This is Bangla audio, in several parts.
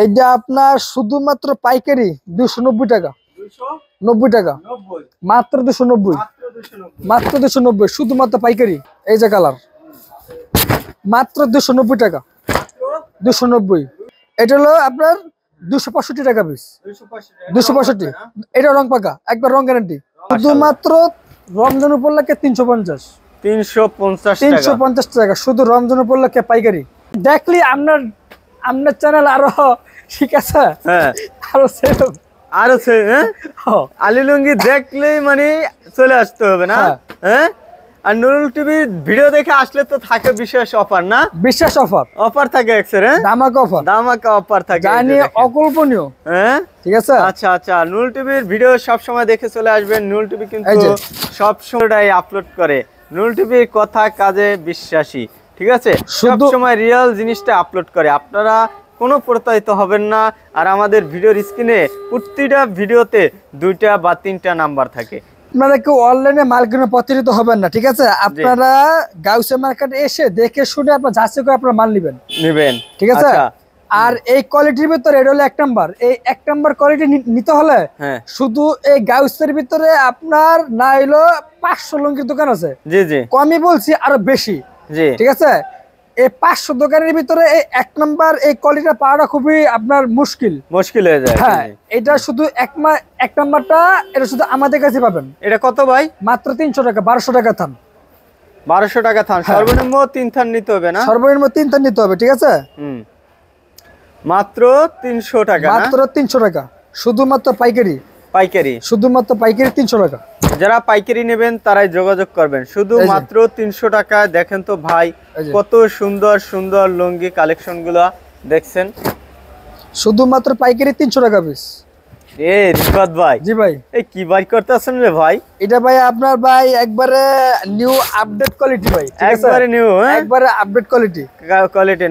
এইটা আপনার শুধুমাত্র পাইকারি 290 টাকা। 290 টাকা মাত্র 290, মাত্র 290 শুধুমাত্র পাইকারি। এই যে কালার মাত্র 290 টাকা, 290। এটা হলো আপনার 265 টাকা পিস, 265। এটা রং পাকা, একবার রং গ্যারান্টি। শুধুমাত্র রমজান উপলক্ষে 350 টাকা শুধু রমজান উপলক্ষে পাইকারি। দেখলি আপনার আপনার চ্যানেল আরো ঠিক আছে, আরো সেরকম আরো আলী লুঙ্গি দেখলেই মানে চলে আসতে হবে না? হ্যাঁ। আর নুরুল টিভির ভিডিও দেখে আসলে তো থাকে বিশেষ অফার, না? বিশেষ অফার, অফার থাকে এক্সের, ধামাকা অফার, ধামাকা অফার থাকে, জানি অকল্পনীয়। হ্যাঁ ঠিক আছে। আচ্ছা আচ্ছা, নুরুল টিভির ভিডিও সব সময় দেখে চলে আসবেন। নুরুল টিভি কিন্তু সব সময়টাই আপলোড করে। নুরুল টিভির কথা কাজে বিশ্বাসী, ঠিক আছে? সব সময় রিয়েল জিনিসটা আপলোড করে, আপনারা কোনো প্রতারিত হবেন না। আর আমাদের ভিডিওর স্ক্রিনে প্রতিটা ভিডিওতে 2টা বা 3টা নাম্বার থাকে। আপনারা কেউ অনলাইনে মাল কিনে প্রতারিত হবেন না, ঠিক আছে? আপনারা গাউসিয়া মার্কেটে এসে দেখে শুনে আপনারা যাচাই করে আপনারা মাল নেবেন, ঠিক আছে? আর এই কোয়ালিটির ভিতরে এটা হলো 1 নাম্বার। এই 1 নাম্বার কোয়ালিটি নিতে হলে শুধু এই গাউসিয়ার ভিতরে আপনার না হইলো 500 লুঙ্গির দোকান আছে। জি জি, কমই বলছি, আরো বেশি। জি, ঠিক আছে। এই 500 দোকানের ভিতরে এই 1 নাম্বার এই কোয়ালিটিটা পাওয়াটা খুবই আপনার মুশকিল হয়ে যায়। হ্যাঁ, এটা শুধু 1 নাম্বারটা এটা শুধু আমাদের কাছে পাবেন। এটা কত ভাই? মাত্র 300 টাকা, 1200 টাকা থান। 1200 টাকা থান। সর্বনিম্ন 3 থান নিতে হবে, না? সর্বনিম্ন 3 থান নিতে হবে, ঠিক আছে? মাত্র 300 টাকা, মাত্র 300 টাকা শুধুমাত্র পাইকারি। পাইকারি, শুধুমাত্র পাইকারি 300 টাকা। যারা পাইকারি নেবেন তারাই যোগাযোগ করবেন। শুধু মাত্র 300 টাকা। দেখেন তো ভাই, কত সুন্দর সুন্দর লুঙ্গি কালেকশন গুলা দেখছেন। শুধুমাত্র পাইকারি 300 টাকা পিস। রিফাত ভাই, জি ভাই, এই কি বাই করতেছেন রে ভাই? এটা ভাই আপনার ভাই একবারে নিউ আপডেট কোয়ালিটি ভাই, ঠিক আছে? একবারে নিউ, একবারে আপডেট কোয়ালিটি,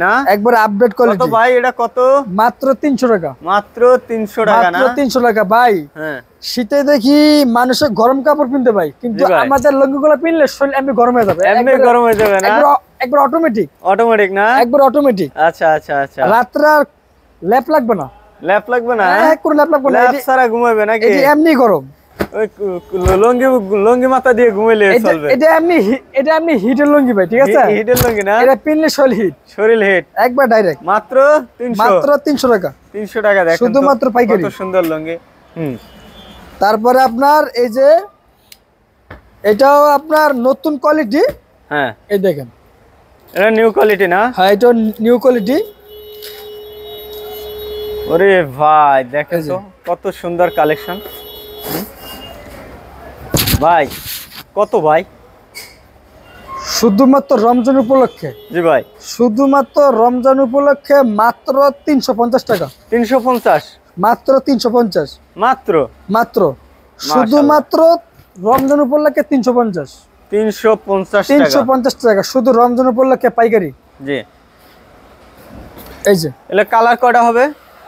না? একবারে আপডেট কোয়ালিটি। কত ভাই এটা? কত? মাত্র 300 টাকা। মাত্র 300 টাকা, না? মাত্র 300 টাকা ভাই। হ্যাঁ, শীতে দেখি মানুষের গরম কাপড় পিনতে ভাই, কিন্তু আমাদের লুঙ্গিগুলো পিনলে শরীর এমনি গরম হয়ে যাবে। এমনি গরম হয়ে যাবে, না? একবার অটোমেটিক, না? একবার অটোমেটিক। আচ্ছা আচ্ছা আচ্ছা, রাত্রে ল্যাপ লাগবে না। ল্যাপ লাগবে না? এক করে ল্যাপ লাগবে না, ল্যাপ ছাড়া ঘুমাবে নাকি? এটা এমনি গরম। ওই লুঙ্গি মাথা দিয়ে ঘুমাইলে চলবে। এটা এমনি হিটের লুঙ্গি ভাই, ঠিক আছে? হিটের লুঙ্গি, না? এটা পিনলে শরীর হিট একবার ডাইরেক্ট। মাত্র 300 টাকা। 300 টাকা। দেখেন শুধুমাত্র পাইকারি। কত সুন্দর লুঙ্গি। তারপরে আপনার এই যে এটাও আপনার নতুন কোয়ালিটি। হ্যাঁ, এই দেখেন, এটা নিউ কোয়ালিটি, না? হ্যাঁ, এটা নিউ কোয়ালিটি। ওরে ভাই, দেখেন তো কত সুন্দর কালেকশন ভাই। কত ভাই? শুধুমাত্র রমজান উপলক্ষে। জি ভাই, শুধুমাত্র রমজান উপলক্ষে মাত্র 350 টাকা। 350? মাত্র 350। মাত্র মাত্র শুধুমাত্র রমজান উপলক্ষে 350। 350 টাকা শুধু রমজান উপলক্ষে পাইকারি। জি, এই যে এলে কালার কয়টা হবে?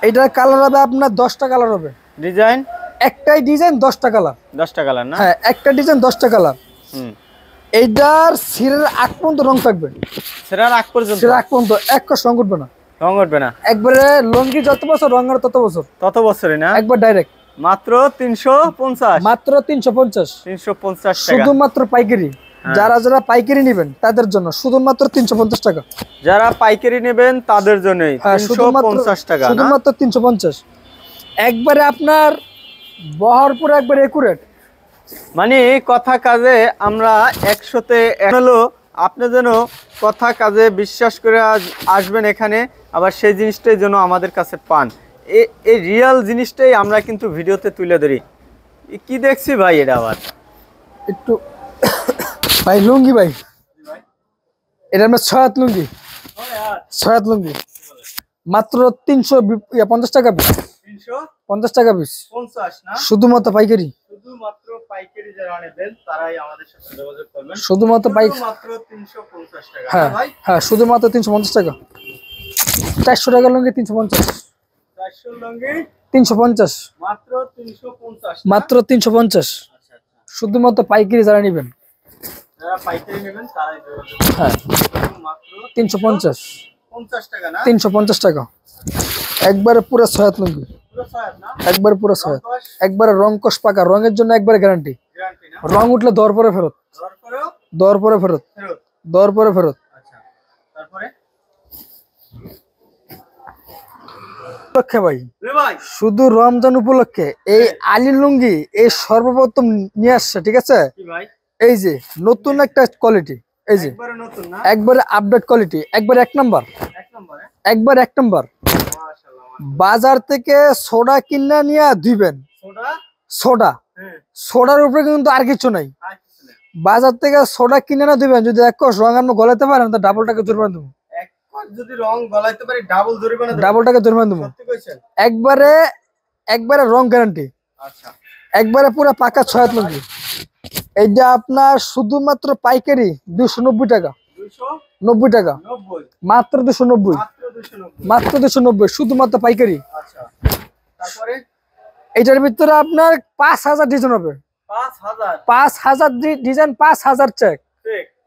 এইটার কালার হবে আপনার 10টা কালার হবে। ডিজাইন? একটাই ডিজাইন 10টা কালার। 10টা কালার, না? হ্যাঁ, একটা ডিজাইন 10টা কালার। এইটার সিরের আগ পর্যন্ত রং থাকবে। সিরের আগ পর্যন্ত? সিরের আগ পর্যন্ত এক কস রং উঠবে না। রং উঠবে না? একবারে লুঙ্গি যত বছর রঙের তত বছর। তত বছরই, না? একবার ডাইরেক্ট। মাত্র 350? মাত্র 350। 350 টাকা শুধুমাত্র পাইকারি। যারা যারা পাইকারি নেবেন তাদের জন্য শুধুমাত্র 350 টাকা। যারা পাইকারি নেবেন তাদের জন্যই 350 টাকা, শুধুমাত্র 350। একবারে আপনার বহরপুর, একবারে একুরেট। মানে কথা কাজে আমরা 100তে হলো। আপনি যেন কথা কাজে বিশ্বাস করে আসবেন এখানে, আবার সেই জিনিসটাই যেন আমাদের কাছে পান। এই রিয়েল জিনিসটাই আমরা কিন্তু ভিডিওতে তুলে ধরি। কি দেখছি ভাই এটা? আবার একটু ভাই লুঙ্গি ভাই, এটা আমরা 6 হাত লুঙ্গি। 6 হাত লুঙ্গি মাত্র 350 টাকা পিস। 350 টাকা পিস। 50, না? শুধুমাত্র পাইকারি। শুধুমাত্র পাইকারি যারা নেবেন তারাই আমাদের সাথে যোগাযোগ করবেন। শুধুমাত্র মাত্র 350 টাকা। হ্যাঁ হ্যাঁ, শুধুমাত্র 350 টাকা। 400 টাকা লুঙ্গি 350। 400 লুঙ্গি 350। মাত্র 350। মাত্র 350। আচ্ছা আচ্ছা, শুধুমাত্র পাইকারি যারা নেবেন, যারা পাইকারি নেবেন তারাই যোগাযোগ। হ্যাঁ, মাত্র 350। টাকা না, 350 টাকা। একবারে পুরো সয়াত লুঙ্গি, একবারে পুরো সয়াত, একবারে রং কষ পাকা, রঙের জন্য একবারে গ্যারান্টি। রং উঠলে দর পরে ফেরত, দর পরে ফেরত, দর পরে ফেরত। তারপরে উপলক্ষে ভাই, শুধু রমজান উপলক্ষে এই আলী লুঙ্গি এই সর্বপ্রথম নিয়ে আসছে, ঠিক আছে? এই যে নতুন একটা কোয়ালিটি, এই যে একবারে আপডেট কোয়ালিটি, একবারে এক নাম্বার, একবার এক নাম্বার। বাজার থেকে সোডা কিনা নিয়ে দিবেন, সোডা, সোডার উপরে কিন্তু আর কিছু নাই। বাজার থেকে সোডা কিনে না দিবেন, যদি এক কষ রং আপনি গলাইতে পারেন তো ডাবল টাকা জরিমানা দেবো। যদি রং গলাইতে পারি ডাবল জরিমানা, ডাবল টাকা জরিমানা দেবো। একবারে একবারে রং গ্যারান্টি, একবারে পুরো পাকা ছয়াত লুঙ্গি। এইটা আপনার শুধুমাত্র পাইকারি 290 টাকা, 90 টাকা, মাত্র 290, মাত্র 290, শুধুমাত্র পাইকারি। এটার ভিতরে আপনার 5000 ডিজাইন হবে, 5000 ডিজাইন, 5000 চেক,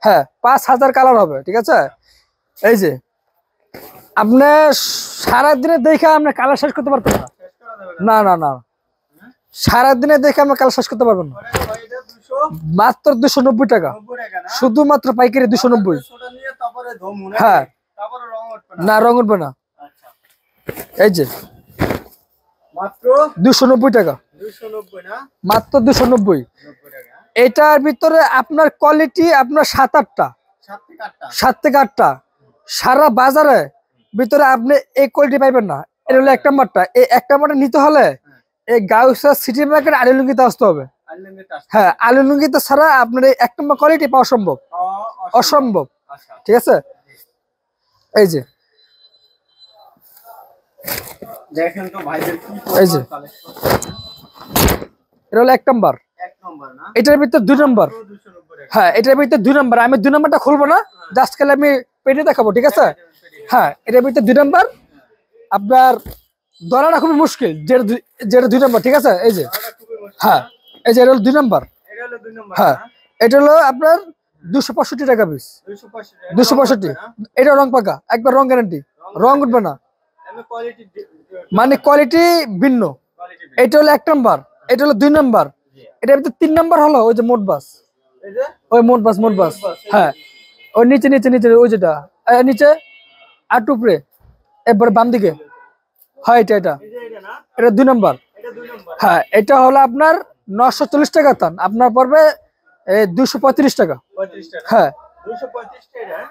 হ্যাঁ 5000 কালার হবে, ঠিক আছে? এই যে আপনি সারাদিনে দেখে আপনি কালার শেষ করতে পারবেন না, না না না, সারাদিনে দেখে আপনি কালার শেষ করতে পারবেন না। মাত্র 290 টাকা, শুধুমাত্র পাইকারি 290। হ্যাঁ না, রং উঠবে না। এই যে মাত্র 290 টাকা, মাত্র 290। এটার ভিতরে আপনার কোয়ালিটি আপনার 7-8টা, 7 থেকে 8টা। সারা বাজারে ভিতরে আপনি এই কোয়ালিটি পাইবেন না। এটা হলো এক নাম্বারটা। এই এক নাম্বারটা নিতে হলে এই গাউসিয়া সিটি মার্কেট আলী লুঙ্গিতে আসতে হবে। হ্যাঁ, আলী লুঙ্গিতে ছাড়া আপনার এই এক নম্বর কোয়ালিটি পাওয়া সম্ভব, অসম্ভব, ঠিক আছে? এই যে দেখেন তো ভাইদের কি, এই যে এটা হলো এক নাম্বার, এটার ভিতরে 2 নাম্বার। হ্যাঁ, এটার ভিতরে 2 নাম্বার। আমি 2 নাম্বারটা খুলবো না, জাস্ট খালি আমি পেটে দেখাবো, ঠিক আছে? হ্যাঁ, এটার ভিতরে 2 নাম্বার। আপনার ধরাটা খুবই মুশকিল, যেটা 2 নাম্বার, ঠিক আছে? এই যে হ্যাঁ, এই যে এটা হলো 2 নাম্বার। হ্যাঁ, এটা হলো আপনার 265 টাকা পিস, 265। এটা রং পাকা, একবার রং গ্যারান্টি, রং উঠবে না, মানে কোয়ালিটি ভিন্ন। এটা হলো এক নাম্বার, এটা হলো 2 নাম্বার। এটার ভিতরে 3 নাম্বার হলো ওই যে মোট বাস, ওই মোট বাস, মোট বাস। হ্যাঁ, ওই নিচে নিচে নিচে ওই যেটা নিচে আর টুপরে এবার বাম দিকে। হ্যাঁ, এটা এটা এটা 2 নাম্বার। হ্যাঁ, এটা হলো আপনার 940 টাকা থান, আপনার পড়বে 235 টাকা। হ্যাঁ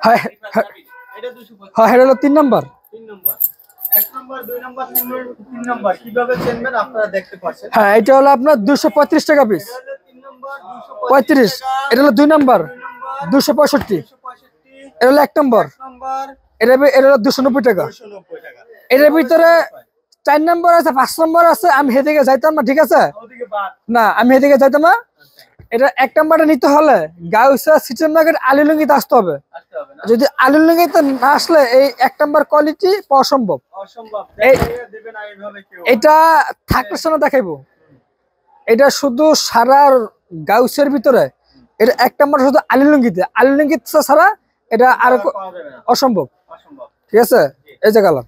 হ্যাঁ হ্যাঁ, এটা হলো 3 নাম্বার। হ্যাঁ, এটা হলো আপনার 235 টাকা পিস, 35। এটা হলো 2 নাম্বার, 265। এটা হলো 1 নাম্বার, এটা হলো 290 টাকা। এটার ভিতরে 4 নাম্বার আছে, 5 নাম্বার আছে। আমি হেদিকে যাইতাম না, ঠিক আছে? না, আমি হেদিকে যাইতাম না। এটা 1 নাম্বারটা নিতে হলে গাউসিয়া সিটি মার্কেট আলী লুঙ্গিতে আসতে হবে। যদি আলী লুঙ্গিতে না আসলে এই 1 নাম্বার কোয়ালিটি পাওয়া সম্ভব। এটা থাকলে শোনা দেখাইবো। এটা শুধু সারা গাউসিয়ার ভিতরে এটা 1 নাম্বার শুধু আলী লুঙ্গিতে, আলী লুঙ্গিতে ছাড়া এটা আর অসম্ভব, ঠিক আছে? এই যে কালার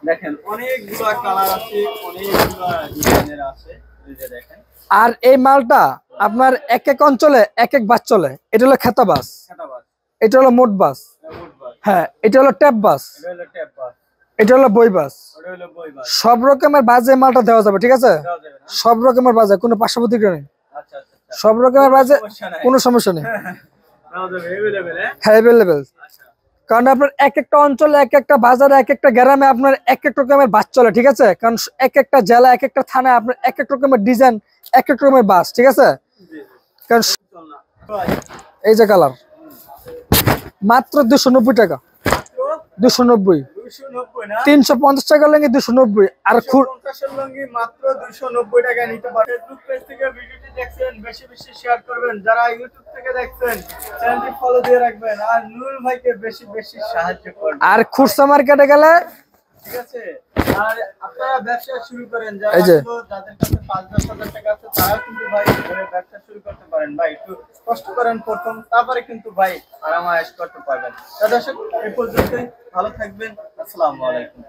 দেখেন, অনেকগুলো কালার আছে, অনেকগুলো ডিজাইনের আছে, এই যে দেখেন। আর এই মালটা আপনার এক এক অঞ্চলে এক এক বাস চলে। এটা হলো খেতা বাস, এটা হলো মোট বাস। হ্যাঁ, এটা হলো ট্যাপ বাস, এটা হলো বই বাস। সব রকমের বাজে মালটা দেওয়া যাবে, ঠিক আছে? সব রকমের বাজে, কোনো পার্শ্ববর্তী নেই। সব রকমের বাজে, কোনো সমস্যা নেই। হ্যাঁ, অ্যাভেলেবেল। কারণ আপনার এক একটা অঞ্চলে এক একটা বাজারে এক একটা গ্রামে আপনার এক এক রকমের বাস চলে, ঠিক আছে? কারণ এক একটা জেলা এক একটা থানায় আপনার এক এক রকমের ডিজাইন, এক এক রকমের বাস, ঠিক আছে? কারণ এই যে কালার মাত্র 290 টাকা, 290, 350 টাকা লুঙ্গি 290। আর লুঙ্গি মাত্র 290 টাকা নিতে পারেন। ফেসবুক পেজ থেকে ভিডিওটি দেখছেন, বেশি বেশি শেয়ার করবেন। যারা ইউটিউব থেকে দেখছেন, চ্যানেলটি ফলো দিয়ে রাখবেন। আর নুরুল ভাইকে বেশি বেশি সাহায্য করবেন। আর খুচরা মার্কেটে গেলে, ঠিক আছে? আর আপনারা ব্যবসা শুরু করেন, এই যে যাদের কাছে 5-10 হাজার টাকা আছে তারাও কিন্তু ভাই ঘরে ব্যবসা শুরু করতে পারেন ভাই। একটু কষ্ট করেন প্রথম, তারপরে কিন্তু ভাই আরামায়েশ করতে পারবেন। দর্শক এই পর্যন্তই, ভালো থাকবেন, আসসালামু আলাইকুম।